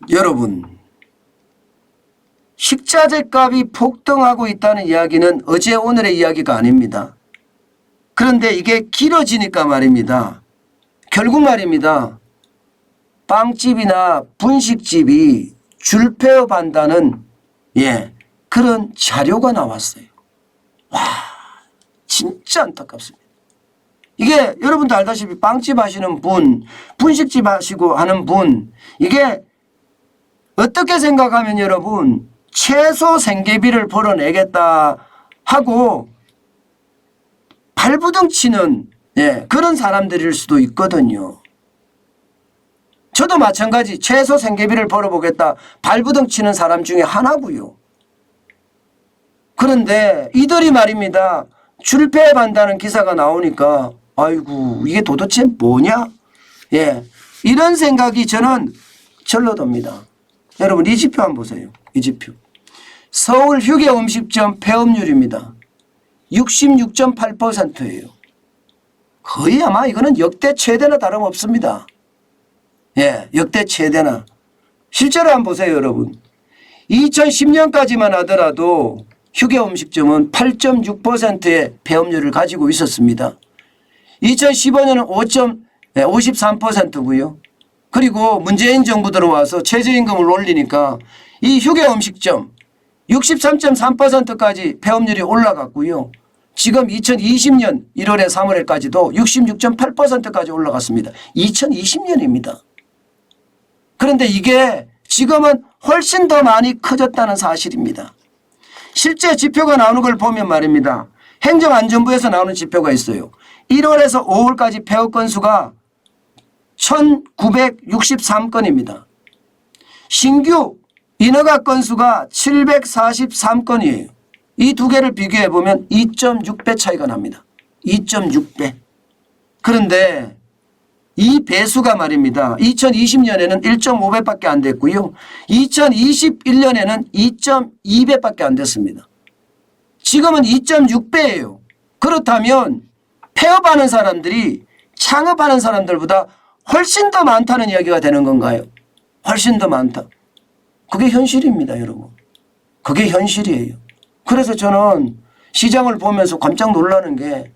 여러분, 식자재 값이 폭등하고 있다는 이야기는 어제 오늘의 이야기가 아닙니다. 그런데 이게 길어지니까 말입니다. 결국 말입니다. 빵집이나 분식집이 줄 폐업한다는 그런 자료가 나왔어요. 와, 진짜 안타깝습니다. 이게 여러분도 알다시피 빵집 하시는 분, 분식집 하시고 하는 분, 이게 어떻게 생각하면 여러분 최소 생계비를 벌어내겠다 하고 발부둥 치는 그런 사람들일 수도 있거든요. 저도 마찬가지 최소 생계비를 벌어보겠다 발부둥 치는 사람 중에 하나고요. 그런데 이들이 말입니다. 줄폐업한다는 기사가 나오니까 아이고 이게 도대체 뭐냐? 이런 생각이 저는 절로 듭니다. 여러분 이 지표 한번 보세요. 이 지표. 서울 휴게음식점 폐업률입니다. 66.8%예요. 거의 아마 이거는 역대 최대나 다름없습니다. 역대 최대나. 실제로 한번 보세요 여러분. 2010년까지만 하더라도 휴게음식점은 8.6%의 폐업률을 가지고 있었습니다. 2015년은 53%고요. 그리고 문재인 정부 들어와서 최저임금을 올리니까 이 휴게음식점 63.3%까지 폐업률이 올라갔고요. 지금 2020년 1월에 3월에까지도 66.8%까지 올라갔습니다. 2020년입니다. 그런데 이게 지금은 훨씬 더 많이 커졌다는 사실입니다. 실제 지표가 나오는 걸 보면 말입니다. 행정안전부에서 나오는 지표가 있어요. 1월에서 5월까지 폐업 건수가 1963건입니다. 신규 인허가 건수가 743건이에요. 이 두 개를 비교해 보면 2.6배 차이가 납니다. 2.6배. 그런데 이 배수가 말입니다. 2020년에는 1.5배밖에 안 됐고요. 2021년에는 2.2배밖에 안 됐습니다. 지금은 2.6배예요. 그렇다면 폐업하는 사람들이 창업하는 사람들보다 훨씬 더 많다는 이야기가 되는 건가요? 훨씬 더 많다. 그게 현실입니다, 여러분. 그게 현실이에요. 그래서 저는 시장을 보면서 깜짝 놀라는 게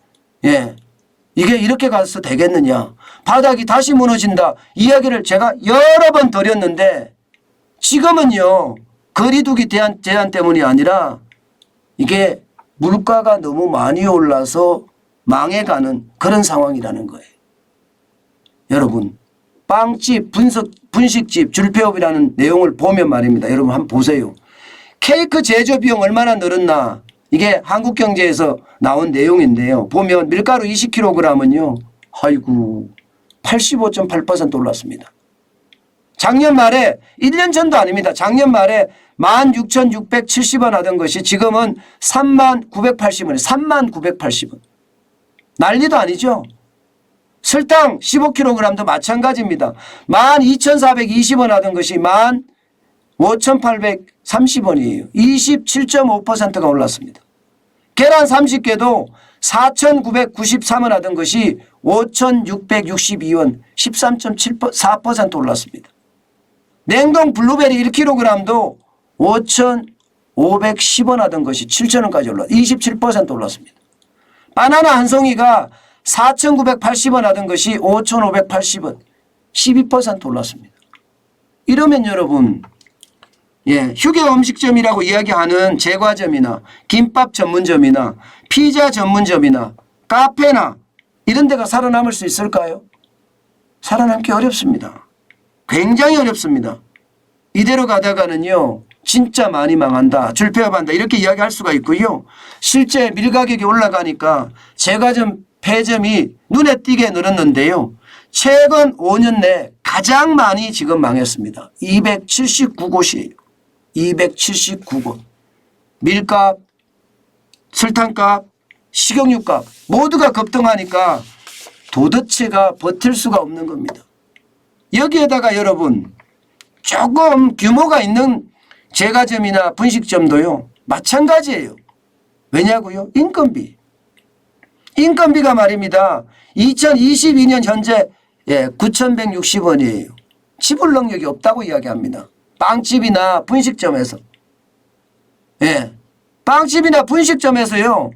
이게 이렇게 가서 되겠느냐. 바닥이 다시 무너진다. 이야기를 제가 여러 번 드렸는데 지금은요. 거리두기 제한 때문이 아니라 이게 물가가 너무 많이 올라서 망해가는 그런 상황이라는 거예요. 여러분 빵집, 분식집 줄폐업이라는 내용을 보면 말입니다. 여러분 한번 보세요. 케이크 제조 비용 얼마나 늘었나. 이게 한국경제에서 나온 내용인데요. 보면 밀가루 20kg은요. 아이고 85.8% 올랐습니다. 작년 말에 1년 전도 아닙니다. 작년 말에 16,670원 하던 것이 지금은 39,980원이에요. 39,980원. 난리도 아니죠. 설탕 15kg도 마찬가지입니다. 12,420원 하던 것이 15,830원이에요. 27.5%가 올랐습니다. 계란 30개도 4,993원 하던 것이 5,662원 13.4% 올랐습니다. 냉동 블루베리 1kg도 5,510원 하던 것이 7,000원까지 올랐 27% 올랐습니다. 바나나 한 송이가 4,980원 하던 것이 5,580원 12% 올랐습니다. 이러면 여러분 휴게음식점이라고 이야기하는 제과점이나 김밥 전문점이나 피자 전문점이나 카페나 이런 데가 살아남을 수 있을까요? 살아남기 어렵습니다. 굉장히 어렵습니다. 이대로 가다가는요. 진짜 많이 망한다. 줄폐업한다. 이렇게 이야기할 수가 있고요. 실제 밀가격이 올라가니까 제과점 폐점이 눈에 띄게 늘었는데요. 최근 5년 내 가장 많이 지금 망했습니다. 279곳이에요. 279곳. 밀값, 설탕값, 식용유값 모두가 급등하니까 도대체가 버틸 수가 없는 겁니다. 여기에다가 여러분 조금 규모가 있는 제과점이나 분식점도요. 마찬가지예요. 왜냐고요? 인건비. 인건비가 말입니다. 2022년 현재 9,160원이에요. 지불 능력이 없다고 이야기합니다. 빵집이나 분식점에서. 예. 빵집이나 분식점에서요.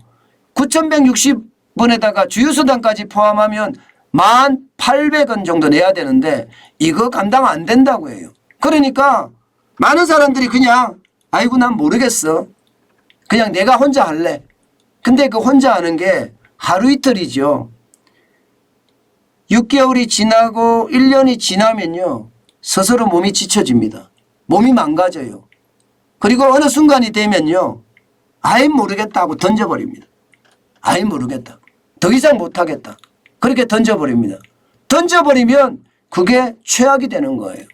9,160원에다가 주유수당까지 포함하면 1,800원 정도 내야 되는데 이거 감당 안 된다고 해요. 그러니까 많은 사람들이 그냥 아이고 난 모르겠어. 그냥 내가 혼자 할래. 근데 그 혼자 하는 게 하루 이틀이죠. 6개월이 지나고 1년이 지나면요. 스스로 몸이 지쳐집니다. 몸이 망가져요. 그리고 어느 순간이 되면요. 아예 모르겠다고 던져버립니다. 아예 모르겠다. 더 이상 못하겠다. 그렇게 던져버립니다. 던져버리면 그게 최악이 되는 거예요.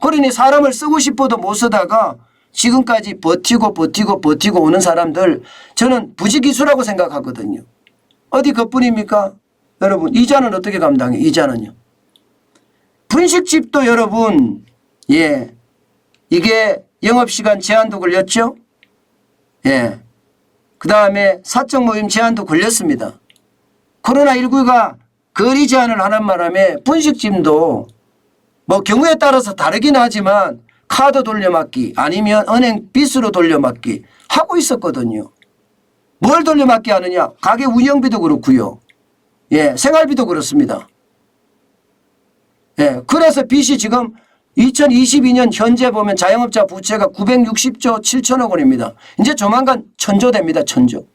그러니 사람을 쓰고 싶어도 못 쓰다가 지금까지 버티고 오는 사람들 저는 부지기수라고 생각하거든요. 어디 그뿐입니까? 여러분 이자는 어떻게 감당해? 이자는요. 분식집도 여러분 예 이게 영업시간 제한도 걸렸죠. 예. 그 다음에 사적 모임 제한도 걸렸습니다. 코로나19가 거리 제한을 하는 바람에 분식집도 뭐 경우에 따라서 다르긴 하지만 카드 돌려막기 아니면 은행 빚으로 돌려막기 하고 있었거든요. 뭘 돌려막기 하느냐? 가게 운영비도 그렇고요. 예, 생활비도 그렇습니다. 예, 그래서 빚이 지금 2022년 현재 보면 자영업자 부채가 960조 7천억 원입니다. 이제 조만간 천조 됩니다. 천조.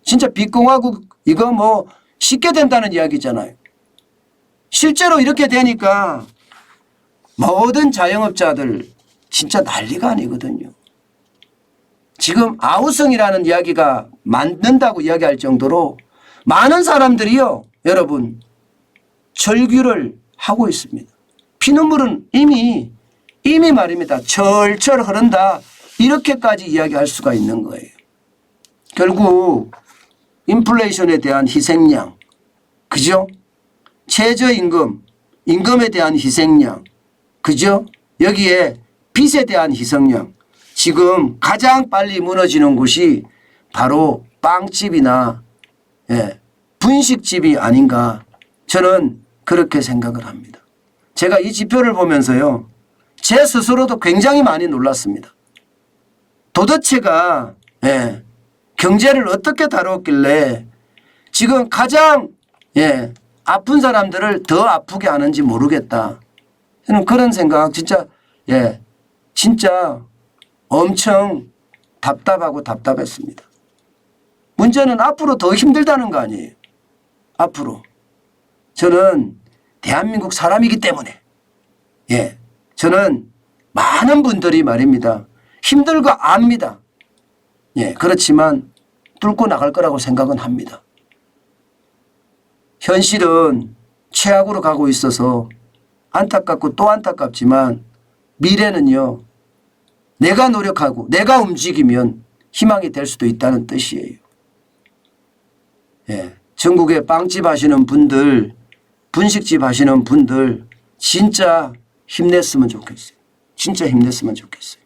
진짜 빚공화국 이거 뭐 쉽게 된다는 이야기잖아요. 실제로 이렇게 되니까 모든 자영업자들 진짜 난리가 아니거든요. 지금 아우성이라는 이야기가 맞는다고 이야기할 정도로 많은 사람들이요. 여러분 절규를 하고 있습니다. 피눈물은 이미 말입니다. 철철 흐른다. 이렇게까지 이야기할 수가 있는 거예요. 결국 인플레이션에 대한 희생양. 그죠? 최저임금, 임금에 대한 희생양. 그죠? 여기에 빚에 대한 희생양. 지금 가장 빨리 무너지는 곳이 바로 빵집이나 예, 분식집이 아닌가 저는 그렇게 생각을 합니다. 제가 이 지표를 보면서요. 제 스스로도 굉장히 많이 놀랐습니다. 도대체가 예, 경제를 어떻게 다뤘길래 지금 가장 예, 아픈 사람들을 더 아프게 하는지 모르겠다. 저는 그런 생각 진짜 예, 진짜 엄청 답답하고 답답했습니다. 문제는 앞으로 더 힘들다는 거 아니에요. 앞으로. 저는 대한민국 사람이기 때문에 예, 저는 많은 분들이 말입니다. 힘들고 압니다. 예, 그렇지만 뚫고 나갈 거라고 생각은 합니다. 현실은 최악으로 가고 있어서 안타깝고 또 안타깝지만 미래는요. 내가 노력하고 내가 움직이면 희망이 될 수도 있다는 뜻이에요. 예, 전국에 빵집 하시는 분들 분식집 하시는 분들 진짜 힘냈으면 좋겠어요. 진짜 힘냈으면 좋겠어요.